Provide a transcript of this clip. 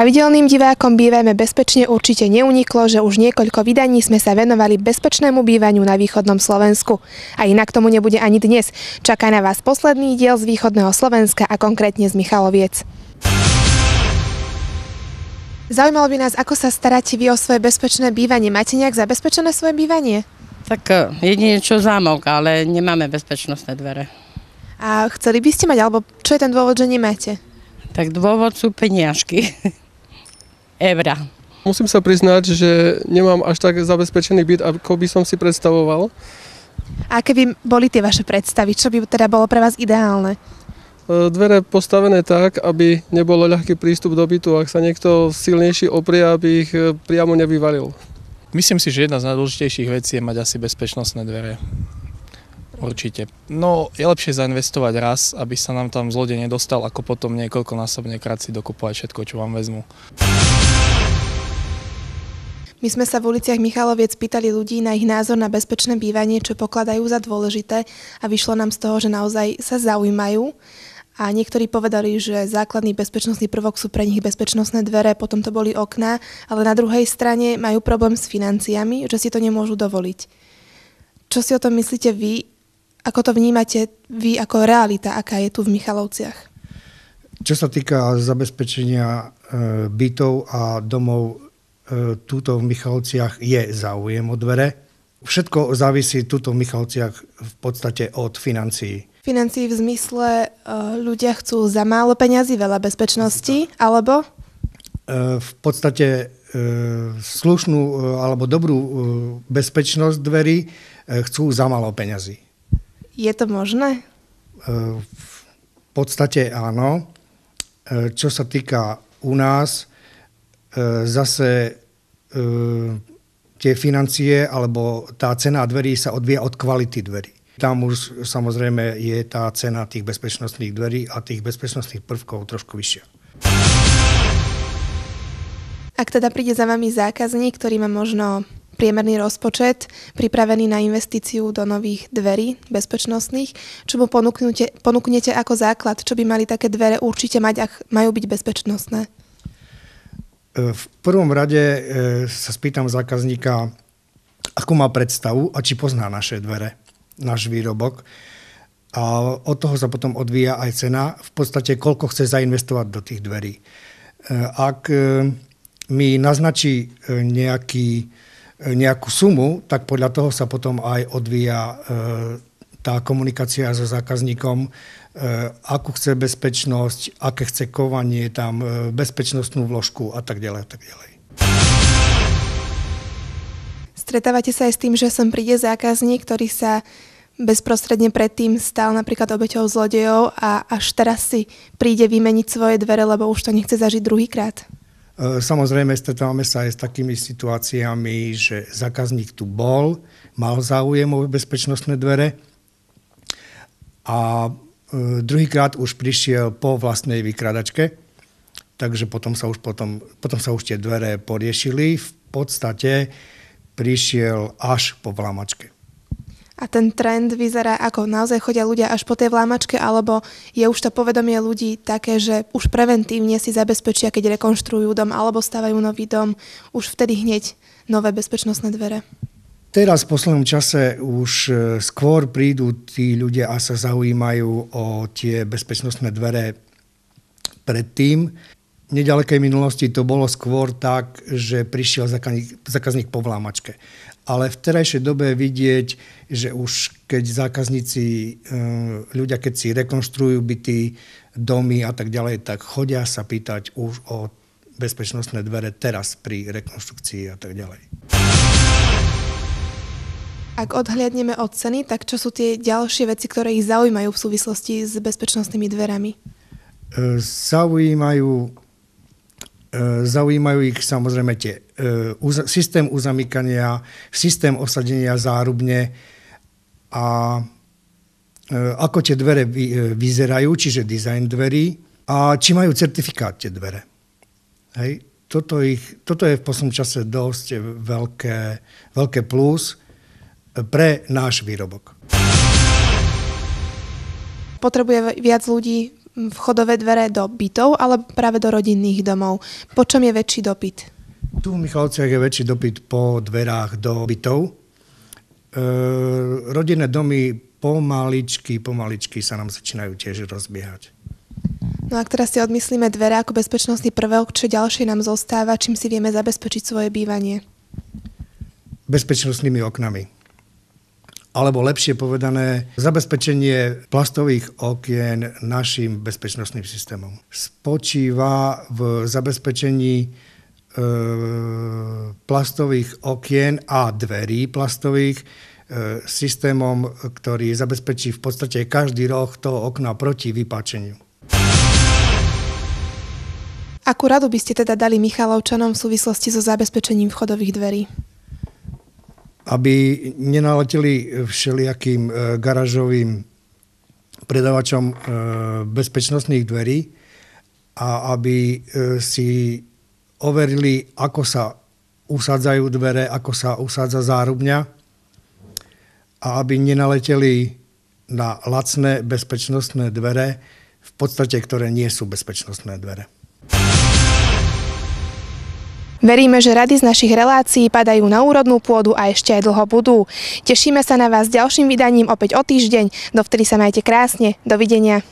Pravidelným divákom Bývajme bezpečne určite neuniklo, že už niekoľko vydaní sme sa venovali bezpečnému bývaniu na východnom Slovensku. A inak tomu nebude ani dnes. Čaká na vás posledný diel z východného Slovenska a konkrétne z Michaloviec. Zaujímalo by nás, ako sa staráte vy o svoje bezpečné bývanie. Máte nejak zabezpečené svoje bývanie? Tak jedine čo zámok, ale nemáme bezpečnostné dvere. A chceli by ste mať, alebo čo je ten dôvod, že nemáte? Tak dôvod sú peniažky. Evra. Musím sa priznať, že nemám až tak zabezpečený byt, ako by som si predstavoval. A aké by boli tie vaše predstavy? Čo by teda bolo pre vás ideálne? Dvere postavené tak, aby nebolo ľahký prístup do bytu. Ak sa niekto silnejší oprie, aby ich priamo nevyvalil. Myslím si, že jedna z najdôležitejších vecí je mať asi bezpečnostné dvere. Určite. No, je lepšie zainvestovať raz, aby sa nám tam zlodej nedostal, ako potom niekoľkonásobne krát si dokupovať všetko, čo vám vezmu. My sme sa v uliciach Michaloviec pýtali ľudí na ich názor na bezpečné bývanie, čo pokladajú za dôležité a vyšlo nám z toho, že naozaj sa zaujímajú. A niektorí povedali, že základný bezpečnostný prvok sú pre nich bezpečnostné dvere, potom to boli okná, ale na druhej strane majú problém s financiami, že si to nemôžu dovoliť. Čo si o tom myslíte vy? Ako to vnímate vy ako realita, aká je tu v Michalovciach? Čo sa týka zabezpečenia bytov a domov, túto v Michalovciach je záujem o dvere. Všetko závisí túto v Michalovciach v podstate od financií. Financií v zmysle ľudia chcú za málo peňazí, veľa bezpečnosti, alebo? V podstate slušnú alebo dobrú bezpečnosť dverí chcú za málo peňazí. Je to možné? V podstate áno. Čo sa týka u nás, zase tie financie alebo tá cena dverí sa odvíja od kvality dverí. Tam už samozrejme je tá cena tých bezpečnostných dverí a tých bezpečnostných prvkov trošku vyššia. Ak teda príde za vami zákazník, ktorý má možno priemerný rozpočet, pripravený na investíciu do nových dverí bezpečnostných, čo mu ponúknete ako základ? Čo by mali také dvere určite mať, ak majú byť bezpečnostné? V prvom rade sa spýtam zákazníka, akú má predstavu a či pozná naše dvere, náš výrobok. A od toho sa potom odvíja aj cena, v podstate koľko chce zainvestovať do tých dverí. Ak mi naznačí nejakú sumu, tak podľa toho sa potom aj odvíja tá komunikácia so zákazníkom, akú chce bezpečnosť, aké chce kovanie, tam bezpečnostnú vložku a tak ďalej a tak ďalej. Stretávate sa aj s tým, že sem príde zákazník, ktorý sa bezprostredne predtým stal napríklad obeťou zlodejov a až teraz si príde vymeniť svoje dvere, lebo už to nechce zažiť druhýkrát? Samozrejme, stretávame sa aj s takými situáciami, že zákazník tu bol, mal záujem o bezpečnostné dvere a druhýkrát už prišiel po vlastnej vykradačke, takže potom sa už tie dvere poriešili. V podstate prišiel až po vlámačke. A ten trend vyzerá ako? Naozaj chodia ľudia až po tej vlámačke, alebo je už to povedomie ľudí také, že už preventívne si zabezpečia, keď rekonštruujú dom alebo stavajú nový dom, už vtedy hneď nové bezpečnostné dvere? Teraz v poslednom čase už skôr prídu tí ľudia a sa zaujímajú o tie bezpečnostné dvere predtým. V nedalekej minulosti to bolo skôr tak, že prišiel zákazník po vlámačke. Ale v terajšej dobe vidieť, že už keď zákazníci, ľudia keď si rekonštruujú byty, domy a tak ďalej, tak chodia sa pýtať už o bezpečnostné dvere teraz pri rekonštrukcii a tak ďalej. Ak odhliadneme od ceny, tak čo sú tie ďalšie veci, ktoré ich zaujímajú v súvislosti s bezpečnostnými dverami? Zaujímajú ich samozrejme tie systém uzamykania, systém osadenia zárubne a ako tie dvere vyzerajú, čiže dizajn dverí a či majú certifikát tie dvere. Hej. Toto je v poslednom čase dosť veľké plus pre náš výrobok. Potrebuje viac ľudí vchodové dvere do bytov alebo práve do rodinných domov? Po čom je väčší dopyt? Tu v Michalovciach je väčší dopyt po dverách do bytov. Rodinné domy pomaličky sa nám začínajú tiež rozbiehať. No ak teraz si odmyslíme dvere ako bezpečnostný prvok, čo ďalšie nám zostáva, čím si vieme zabezpečiť svoje bývanie? Bezpečnostnými oknami. Alebo lepšie povedané, zabezpečenie plastových okien našim bezpečnostným systémom. Spočíva v zabezpečení plastových okien a dverí plastových systémom, ktorý zabezpečí v podstate každý roh toho okna proti vypáčeniu. Akú radu by ste teda dali Michalovčanom v súvislosti so zabezpečením vchodových dverí? Aby nenaleteli všelijakým garážovým predavačom bezpečnostných dverí a aby si overili, ako sa usádzajú dvere, ako sa usádza zárubňa a aby nenaleteli na lacné bezpečnostné dvere, v podstate, ktoré nie sú bezpečnostné dvere. Veríme, že rady z našich relácií padajú na úrodnú pôdu a ešte aj dlho budú. Tešíme sa na vás s ďalším vydaním opäť o týždeň. Dovtedy sa majte krásne. Dovidenia.